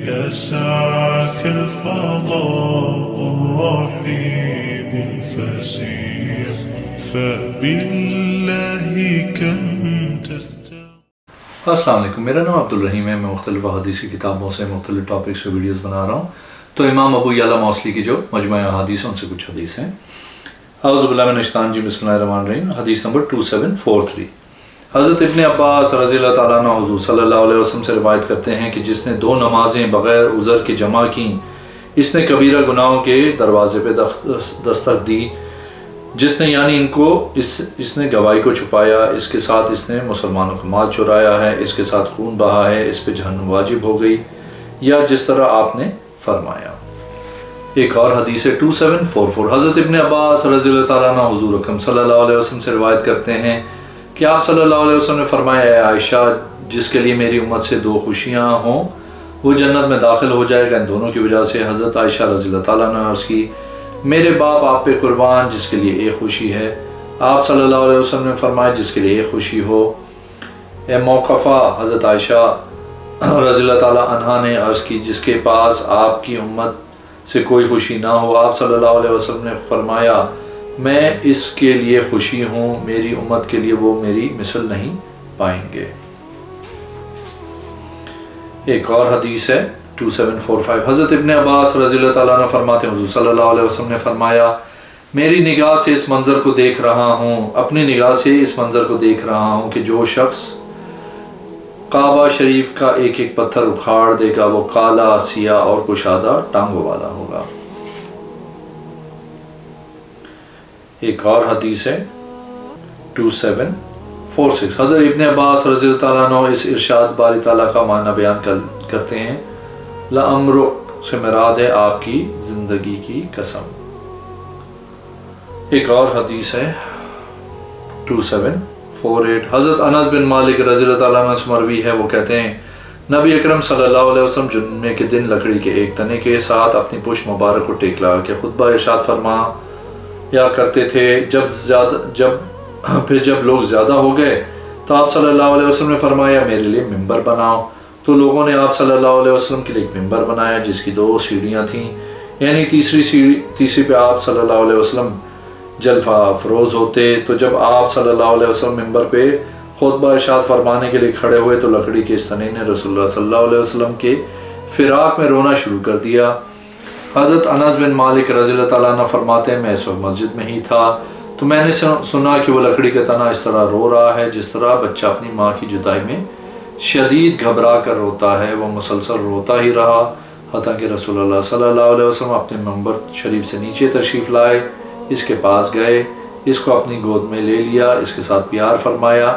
يسعك الفضاء الرحيم الفسيح فبالله كم السلام علیکم، میرا نام عبدالرحیم ہے۔ میں مختلف احادیث کی کتابوں سے مختلف ٹاپکس پہ ویڈیوز بنا رہا ہوں۔ تو امام ابو یعلا موصلی کی جو مجموعہ احادیث ہیں ان سے کچھ حدیث ہیں۔ اعوذ باللہ من الشیطان الرجیم، بسم اللہ الرحمن الرحیم۔ حدیث نمبر 2743۔ حضرت ابن عباس رضی اللہ تعالیٰ عنہ حضور صلی اللہ علیہ وسلم سے روایت کرتے ہیں کہ جس نے 2 نمازیں بغیر عذر کے جمع کیں، اس نے کبیرہ گناہوں کے دروازے پہ دستک دی۔ جس نے یعنی ان کو اس نے گواہی کو چھپایا، اس کے ساتھ اس نے مسلمانوں کا مال چرایا ہے، اس کے ساتھ خون بہا ہے، اس پہ جہنم واجب ہو گئی، یا جس طرح آپ نے فرمایا۔ ایک اور حدیث 2744۔ حضرت ابن عباس رضی اللہ تعالیٰ عنہ حضور اکرم صلی اللہ علیہ وسلم سے روایت کرتے ہیں کہ آپ صلی اللہ علیہ وسلم نے فرمایا، اے عائشہ، جس کے لیے میری امت سے 2 خوشیاں ہوں وہ جنت میں داخل ہو جائے گا۔ ان دونوں کی وجہ سے حضرت عائشہ رضی اللہ تعالیٰ عنہ نے عرض کی، میرے باپ آپ پہ قربان، جس کے لیے ایک خوشی ہے۔ آپ صلی اللہ علیہ وسلم نے فرمایا، جس کے لیے ایک خوشی ہو۔ اے موقفہ، حضرت عائشہ رضی اللہ تعالیٰ عنہ نے عرض کی، جس کے پاس آپ کی امت سے کوئی خوشی نہ ہو۔ آپ صلی اللہ علیہ وسلم نے فرمایا، میں اس کے لیے خوشی ہوں، میری امت کے لیے وہ میری مثل نہیں پائیں گے۔ ایک اور حدیث ہے 2745۔ حضرت ابن عباس رضی اللہ تعالیٰ عنہ فرماتے ہیں، حضور صلی اللہ علیہ وسلم نے فرمایا، میری نگاہ سے اس منظر کو دیکھ رہا ہوں، اپنی نگاہ سے اس منظر کو دیکھ رہا ہوں کہ جو شخص کعبہ شریف کا ایک ایک پتھر اکھاڑ دے گا وہ کالا، سیاہ اور کشادہ ٹانگوں والا ہوگا۔ ایک اور حدیث ہے 2746۔ حضرت ابن عباس رضی اللہ تعالیٰ عنہ اس ارشاد باری تعالیٰ کا معنی بیان کرتے ہیں، لَعَمْرُکَ سے مراد ہے آپ کی زندگی کی قسم۔ ایک اور حدیث ہے 2748۔ حضرت انس بن مالک رضی اللہ تعالیٰ عنہ سے مروی ہے، وہ کہتے ہیں، نبی اکرم صلی اللہ علیہ وسلم جمعے کے دن لکڑی کے ایک تنے کے ساتھ اپنی پشت مبارک کو ٹیک لگا کے خطبہ ارشاد فرمایا کرتے تھے۔ جب لوگ زیادہ ہو گئے تو آپ صلی اللہ علیہ وسلم نے فرمایا، میرے لیے ممبر بناؤ۔ تو لوگوں نے آپ صلی اللہ علیہ وسلم کے لیے ایک ممبر بنایا جس کی 2 سیڑھیاں تھیں، یعنی تیسری پہ آپ صلی اللہ علیہ وسلم جلوہ افروز ہوتے۔ تو جب آپ صلی اللہ علیہ وسلم ممبر پہ خطبہ ارشاد فرمانے کے لیے کھڑے ہوئے تو لکڑی کے اس تنے نے رسول اللہ صلی اللہ علیہ وسلم کے فراق میں رونا شروع کر دیا۔ حضرت انس بن مالک رضی اللہ تعالیٰ عنہ فرماتے ہیں، میں اس وقت مسجد میں ہی تھا تو میں نے سنا کہ وہ لکڑی کا تنا اس طرح رو رہا ہے جس طرح بچہ اپنی ماں کی جدائی میں شدید گھبرا کر روتا ہے۔ وہ مسلسل روتا ہی رہا حتیٰ کہ رسول اللہ صلی اللہ علیہ وسلم اپنے منبر شریف سے نیچے تشریف لائے، اس کے پاس گئے، اس کو اپنی گود میں لے لیا، اس کے ساتھ پیار فرمایا،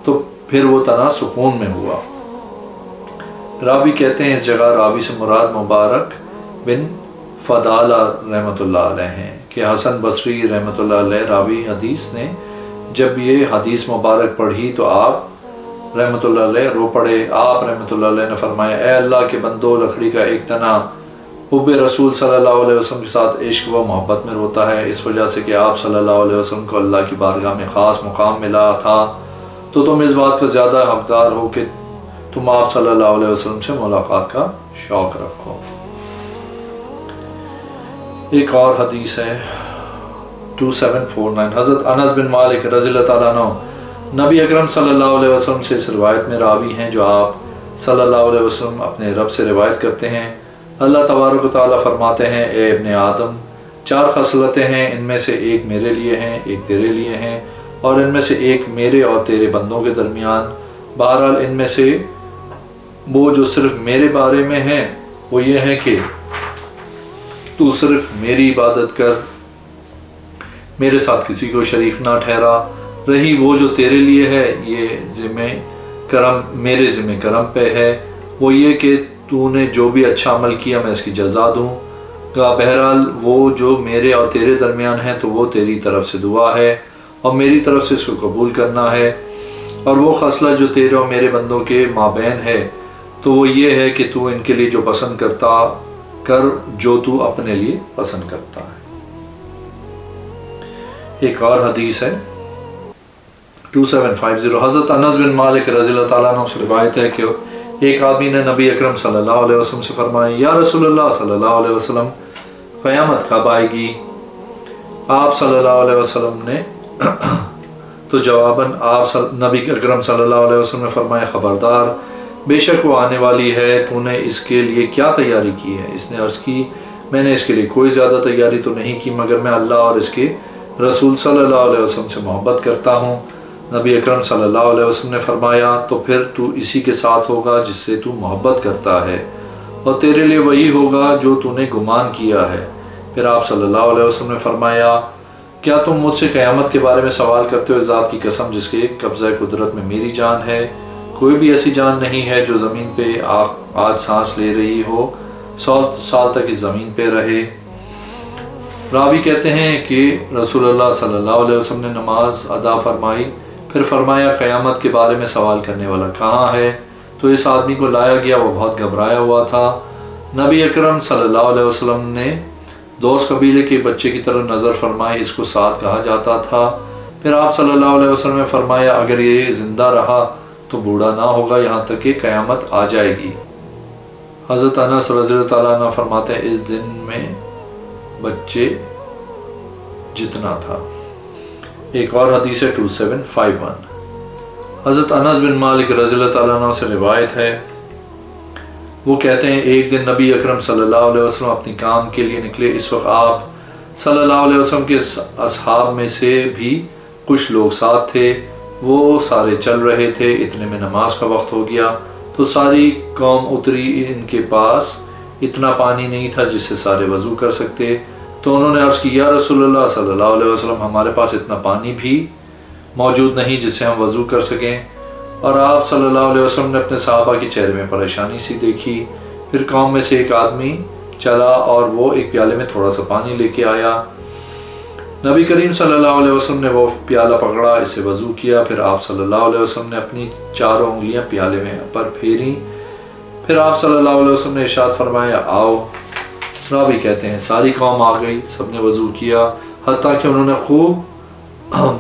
تو پھر وہ تنا سکون میں ہوا۔ راوی کہتے ہیں، اس جگہ راوی سے مراد مبارک بن فضالہ رحمۃ اللہ علیہ ہیں کہ حسن بصری رحمۃ اللہ علیہ راوی حدیث نے جب یہ حدیث مبارک پڑھی تو آپ رحمۃ اللہ علیہ رو پڑے۔ آپ رحمۃ اللہ علیہ نے فرمایا، اے اللہ کے بندو، لکڑی کا ایک تنا حب رسول صلی اللہ علیہ وسلم کے ساتھ عشق و محبت میں روتا ہے، اس وجہ سے کہ آپ صلی اللہ علیہ وسلم کو اللہ کی بارگاہ میں خاص مقام ملا تھا، تو تم اس بات کا زیادہ حقدار ہو کہ تم آپ صلی اللہ علیہ وسلم سے ملاقات کا شوق رکھو۔ ایک اور حدیث ہے 2749۔ حضرت انس بن مالک رضی اللہ تعالیٰ عنہ نبی اکرم صلی اللہ علیہ وسلم سے اس روایت میں راوی ہیں جو آپ صلی اللہ علیہ وسلم اپنے رب سے روایت کرتے ہیں۔ اللہ تبارک و تعالیٰ فرماتے ہیں، اے ابن آدم، 4 خصلتیں ہیں، ان میں سے ایک میرے لیے ہیں، ایک تیرے لیے ہیں، اور ان میں سے ایک میرے اور تیرے بندوں کے درمیان۔ بہرحال ان میں سے وہ جو صرف میرے بارے میں ہیں وہ یہ ہے کہ تو صرف میری عبادت کر، میرے ساتھ کسی کو شریک نہ ٹھہرا۔ رہی وہ جو تیرے لیے ہے، یہ میرے ذمہ کرم پہ ہے، وہ یہ کہ تو نے جو بھی اچھا عمل کیا میں اس کی جزا دوں گا۔ بہرحال وہ جو میرے اور تیرے درمیان ہے تو وہ تیری طرف سے دعا ہے اور میری طرف سے اس کو قبول کرنا ہے، اور وہ خصلت جو تیرے اور میرے بندوں کے مابین ہے تو وہ یہ ہے کہ تو ان کے لیے جو پسند کرتا کر جو تو اپنے لیے پسند کرتا ہے۔ ایک اور حدیث ہے 2750۔ حضرت انس بن مالک رضی اللہ تعالیٰ عنہ سے روایت ہے کہ ایک آدمی نے نبی اکرم صلی اللہ علیہ وسلم سے فرمایا یا رسول اللہ صلی اللہ علیہ وسلم قیامت کب آئے گی؟ آپ صلی اللہ علیہ وسلم نے تو جواباً نبی اکرم صلی اللہ علیہ وسلم نے فرمایا خبردار، بے شک وہ آنے والی ہے، تو نے اس کے لیے کیا تیاری کی ہے؟ اس نے عرض کی میں نے اس کے لیے کوئی زیادہ تیاری تو نہیں کی مگر میں اللہ اور اس کے رسول صلی اللہ علیہ وسلم سے محبت کرتا ہوں۔ نبی اکرم صلی اللہ علیہ وسلم نے فرمایا تو پھر تو اسی کے ساتھ ہوگا جس سے تو محبت کرتا ہے، اور تیرے لیے وہی ہوگا جو تو نے گمان کیا ہے۔ پھر آپ صلی اللہ علیہ وسلم نے فرمایا کیا تم مجھ سے قیامت کے بارے میں سوال کرتے ہو؟ ذات کی قسم جس کے قبضہ قدرت میں میری جان ہے، کوئی بھی ایسی جان نہیں ہے جو زمین پہ آج سانس لے رہی ہو 100 سال تک اس زمین پہ رہے۔ راوی کہتے ہیں کہ رسول اللہ صلی اللہ علیہ وسلم نے نماز ادا فرمائی، پھر فرمایا قیامت کے بارے میں سوال کرنے والا کہاں ہے؟ تو اس آدمی کو لایا گیا، وہ بہت گھبرایا ہوا تھا۔ نبی اکرم صلی اللہ علیہ وسلم نے دوست قبیلے کے بچے کی طرح نظر فرمائی، اس کو سعد کہا جاتا تھا۔ پھر آپ صلی اللہ علیہ وسلم نے فرمایا اگر یہ زندہ رہا تو بوڑھا نہ ہوگا یہاں تک کہ قیامت آ جائے گی۔ حضرت انس رضی اللہ تعالیٰ عنہ فرماتے ہیں اس دن میں بچے جتنا تھا۔ ایک اور حدیث ہے 2751، حضرت انس بن مالک رضی اللہ تعالیٰ عنہ سے روایت ہے، وہ کہتے ہیں ایک دن نبی اکرم صلی اللہ علیہ وسلم اپنی کام کے لیے نکلے، اس وقت آپ صلی اللہ علیہ وسلم کے اصحاب میں سے بھی کچھ لوگ ساتھ تھے، وہ سارے چل رہے تھے، اتنے میں نماز کا وقت ہو گیا تو ساری قوم اتری، ان کے پاس اتنا پانی نہیں تھا جس سے سارے وضو کر سکتے، تو انہوں نے عرض کی یا رسول اللہ صلی اللہ علیہ وسلم ہمارے پاس اتنا پانی بھی موجود نہیں جس سے ہم وضو کر سکیں، اور آپ صلی اللہ علیہ وسلم نے اپنے صحابہ کے چہرے میں پریشانی سی دیکھی۔ پھر قوم میں سے ایک آدمی چلا اور وہ ایک پیالے میں تھوڑا سا پانی لے کے آیا، نبی کریم صلی اللہ علیہ وسلم نے وہ پیالہ پکڑا، اسے وضو کیا، پھر آپ صلی اللہ علیہ وسلم نے اپنی چاروں انگلیاں پیالے میں پر پھیریں، پھر آپ صلی اللہ علیہ وسلم نے ارشاد فرمایا آؤ۔ راوی کہتے ہیں ساری قوم آ گئی، سب نے وضو کیا، حتیٰ کہ انہوں نے خوب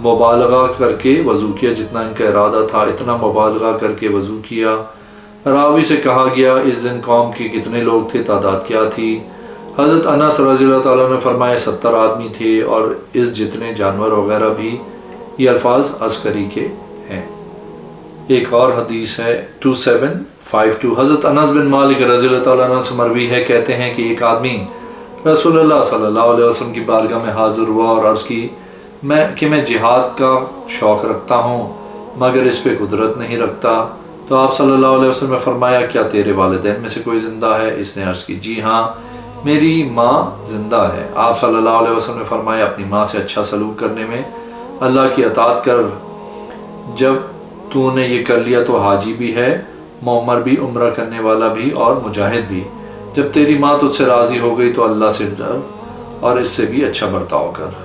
مبالغہ کر کے وضو کیا، جتنا ان کا ارادہ تھا اتنا مبالغہ کر کے وضو کیا۔ راوی سے کہا گیا اس دن قوم کے کتنے لوگ تھے، تعداد کیا تھی؟ حضرت انس رضی اللہ تعالیٰ نے فرمایا 70 آدمی تھے، اور اس جتنے جانور وغیرہ بھی، یہ الفاظ عسکری کے ہیں۔ ایک اور حدیث ہے 2752، حضرت انس بن مالک رضی اللہ تعالیٰ عنہ سے مروی ہے، کہتے ہیں کہ ایک آدمی رسول اللہ صلی اللہ علیہ وسلم کی بارگاہ میں حاضر ہوا اور عرض کی میں جہاد کا شوق رکھتا ہوں مگر اس پہ قدرت نہیں رکھتا، تو آپ صلی اللہ علیہ وسلم نے فرمایا کیا تیرے والدین میں سے کوئی زندہ ہے؟ اس نے عرض کی جی ہاں میری ماں زندہ ہے۔ آپ صلی اللہ علیہ وسلم نے فرمایا اپنی ماں سے اچھا سلوک کرنے میں اللہ کی اطاعت کر، جب تو نے یہ کر لیا تو حاجی بھی ہے، معمر بھی، عمرہ کرنے والا بھی اور مجاہد بھی، جب تیری ماں تجھ سے راضی ہو گئی تو اللہ سے ڈر اور اس سے بھی اچھا برتاؤ کر۔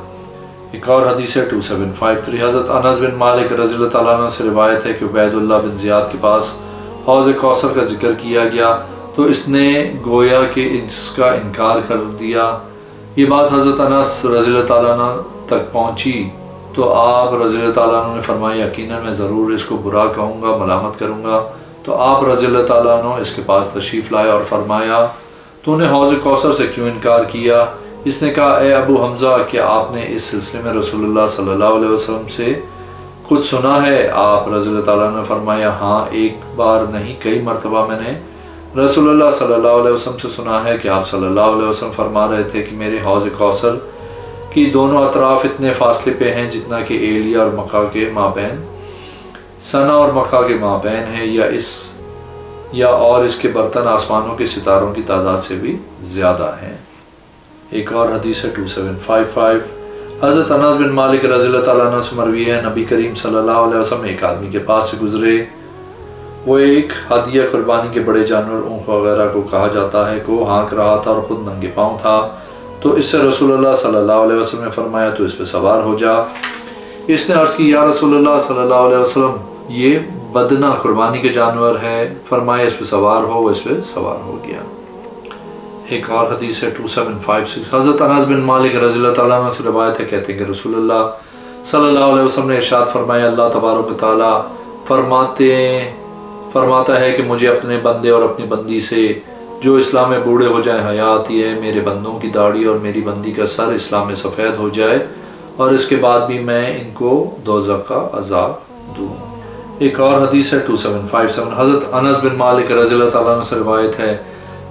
ایک اور حدیث ہے 2753، حضرت انس بن مالک رضی اللہ تعالیٰ عنہ سے روایت ہے کہ عبید اللہ بن زیاد کے پاس حوض کوثر کا ذکر کیا گیا تو اس نے گویا کہ اس کا انکار کر دیا۔ یہ بات حضرت انس رضی اللہ تعالیٰ عنہ تک پہنچی تو آپ رضی اللہ تعالیٰ عنہ نے فرمایا یقیناً میں ضرور اس کو برا کہوں گا، ملامت کروں گا۔ تو آپ رضی اللہ تعالیٰ عنہ اس کے پاس تشریف لائے اور فرمایا تو نے حوض کوثر سے کیوں انکار کیا؟ اس نے کہا اے ابو حمزہ کیا آپ نے اس سلسلے میں رسول اللہ صلی اللہ علیہ وسلم سے کچھ سنا ہے؟ آپ رضی اللہ تعالیٰ نے فرمایا ہاں ایک بار نہیں کئی مرتبہ میں نے رسول اللہ صلی اللہ علیہ وسلم سے سنا ہے کہ آپ صلی اللہ علیہ وسلم فرما رہے تھے کہ میرے حوض کوثر کی دونوں اطراف اتنے فاصلے پہ ہیں جتنا کہ ایلیا اور مکہ کے مابین، ثنا اور مکہ کے مابین ہے، یا اور اس کے برتن آسمانوں کے ستاروں کی تعداد سے بھی زیادہ ہیں۔ ایک اور حدیث ہے 2755، حضرت انس بن مالک رضی اللہ تعالیٰ عنہ سے مروی ہے نبی کریم صلی اللہ علیہ وسلم ایک آدمی کے پاس سے گزرے، وہ ایک ہدیہ قربانی کے بڑے جانور اونٹ وغیرہ کو کہا جاتا ہے کو ہانک رہا تھا اور خود ننگے پاؤں تھا، تو اس سے رسول اللہ صلی اللہ علیہ وسلم نے فرمایا تو اس پہ سوار ہو جا۔ اس نے عرض کی یا رسول اللہ صلی اللہ علیہ وسلم یہ بدنہ قربانی کے جانور ہے، فرمایا اس پہ سوار ہو، وہ اس پہ سوار ہو گیا۔ ایک اور حدیث ہے 2756، حضرت انس بن مالک رضی اللہ تعالیٰ عنہ سے روایت ہے، کہتے ہیں کہ رسول اللہ صلی اللہ علیہ وسلم نے ارشاد فرمایا اللہ تبارک و تعالیٰ فرماتے فرماتا ہے کہ مجھے اپنے بندے اور اپنی بندی سے جو اسلام میں بوڑھے ہو جائیں حیا آتی ہے، میرے بندوں کی داڑھی اور میری بندی کا سر اسلام میں سفید ہو جائے اور اس کے بعد بھی میں ان کو دوزخ کا عذاب دوں۔ ایک اور حدیث ہے 2757، حضرت انس بن مالک رضی اللہ تعالیٰ عنہ سے روایت ہے،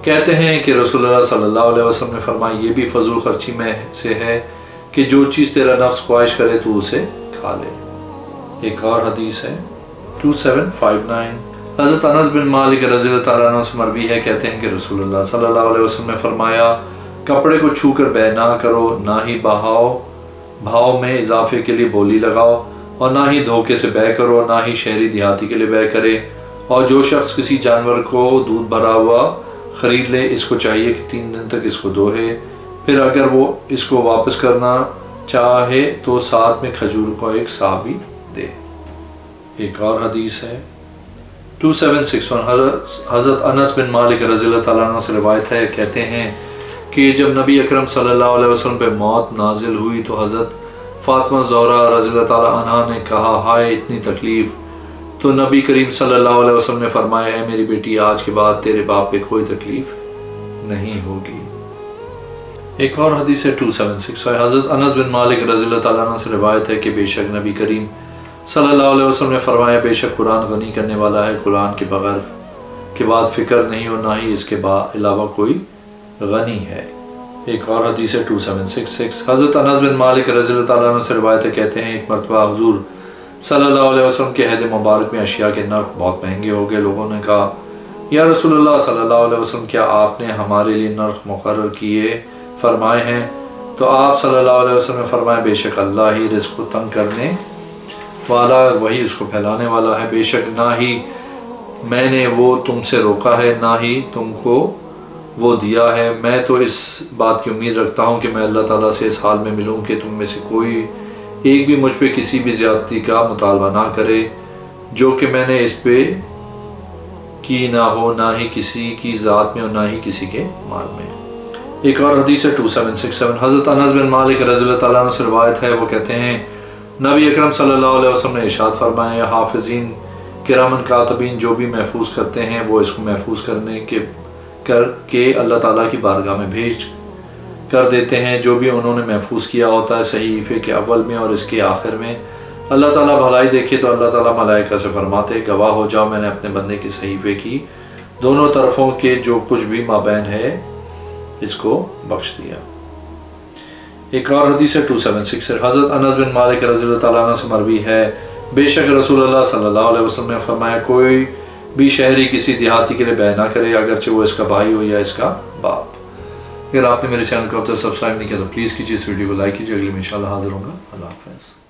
کہتے ہیں کہ رسول اللہ صلی اللہ علیہ وسلم نے فرمایا یہ بھی فضول خرچی میں سے ہے کہ جو چیز تیرا نفس خواہش کرے تو اسے کھا لے۔ ایک اور حدیث ہے 2759، حضرت انس بن مالک رضی اللہ تعالیٰ عنہ سے مروی ہے، کہتے ہیں کہ رسول اللہ صلی اللہ علیہ وسلم نے فرمایا کپڑے کو چھو کر بے نہ کرو، نہ ہی بھاؤ میں اضافے کے لیے بولی لگاؤ، اور نہ ہی دھوکے سے بے کرو، نہ ہی شہری دیہاتی کے لیے بے کرے، اور جو شخص کسی جانور کو دودھ بھرا ہوا خرید لے اس کو چاہیے کہ 3 دن تک اس کو دوہے، پھر اگر وہ اس کو واپس کرنا چاہے تو ساتھ میں کھجور کو ایک سا بھی دے۔ ایک اور حدیث ہے 2761، حضرت انس بن مالک رضی اللہ تعالیٰ عنہ سے روایت ہے، کہتے ہیں کہ جب نبی اکرم صلی اللہ علیہ وسلم پہ موت نازل ہوئی تو حضرت فاطمہ زہرا رضی اللہ تعالیٰ عنہ نے کہا ہائے اتنی تکلیف، تو نبی کریم صلی اللہ علیہ وسلم نے فرمایا اے میری بیٹی آج کے بعد تیرے باپ پہ کوئی تکلیف نہیں ہوگی۔ ایک اور حدیث ہے 2765، حضرت انس بن مالک رضی اللہ تعالیٰ عنہ سے روایت ہے کہ بے شک نبی کریم صلی اللہ علیہ وسلم نے فرمایا بے شک قرآن غنی کرنے والا ہے، قرآن کے بغیر کے بعد فکر نہیں اور نہ ہی اس کے علاوہ کوئی غنی ہے۔ ایک اور حدیث ہے 2766، حضرت انس بن مالک رضی اللہ تعالیٰ عنہ سے روایت ہے، کہتے ہیں ایک مرتبہ حضور صلی اللہ علیہ وسلم کے عہد مبارک میں اشیاء کے نرخ بہت مہنگے ہو گئے۔ لوگوں نے کہا یا رسول اللہ صلی اللہ علیہ وسلم کیا آپ نے ہمارے لیے نرخ مقرر کیے فرمائے ہیں؟ تو آپ صلی اللہ علیہ وسلم نے فرمایا بے شک اللہ ہی رزق کو تنگ کرنے والا وہی اس کو پھیلانے والا ہے، بے شک نہ ہی میں نے وہ تم سے روکا ہے نہ ہی تم کو وہ دیا ہے۔ میں تو اس بات کی امید رکھتا ہوں کہ میں اللہ تعالیٰ سے اس حال میں ملوں کہ تم میں سے کوئی ایک بھی مجھ پہ کسی بھی زیادتی کا مطالبہ نہ کرے جو کہ میں نے اس پہ کی نہ ہو، نہ ہی کسی کی ذات میں اور نہ ہی کسی کے مال میں۔ ایک اور حدیث ہے 2767، حضرت انس بن مالک رضی اللہ تعالیٰ عنہ سے روایت ہے، وہ کہتے ہیں نبی اکرم صلی اللہ علیہ وسلم نے ارشاد فرمایا حافظین کرامن کاتبین جو بھی محفوظ کرتے ہیں وہ اس کو محفوظ کر کے اللہ تعالیٰ کی بارگاہ میں بھیج کر دیتے ہیں، جو بھی انہوں نے محفوظ کیا ہوتا ہے صحیفے کے اول میں اور اس کے آخر میں اللہ تعالیٰ بھلائی دیکھے تو اللہ تعالیٰ ملائکہ سے فرماتے گواہ ہو جاؤ میں نے اپنے بندے کی صحیفے کی دونوں طرفوں کے جو کچھ بھی مابین ہے اس کو بخش دیا۔ ایک اور حدیث ہے 2766، حضرت انس بن مالک رضی اللہ تعالیٰ عنہ سے مروی ہے، بے شک رسول اللہ صلی اللہ علیہ وسلم نے فرمایا کوئی بھی شہری کسی دیہاتی کے لیے بیع نہ کرے اگرچہ وہ اس کا بھائی ہو یا اس کا باپ۔ اگر آپ نے میرے چینل کو اب تک سبسکرائب نہیں کیا تو پلیز کیجیے، اس ویڈیو کو لائک کیجیے، اگلی میں انشاءاللہ حاضر ہوں گا۔ اللہ حافظ۔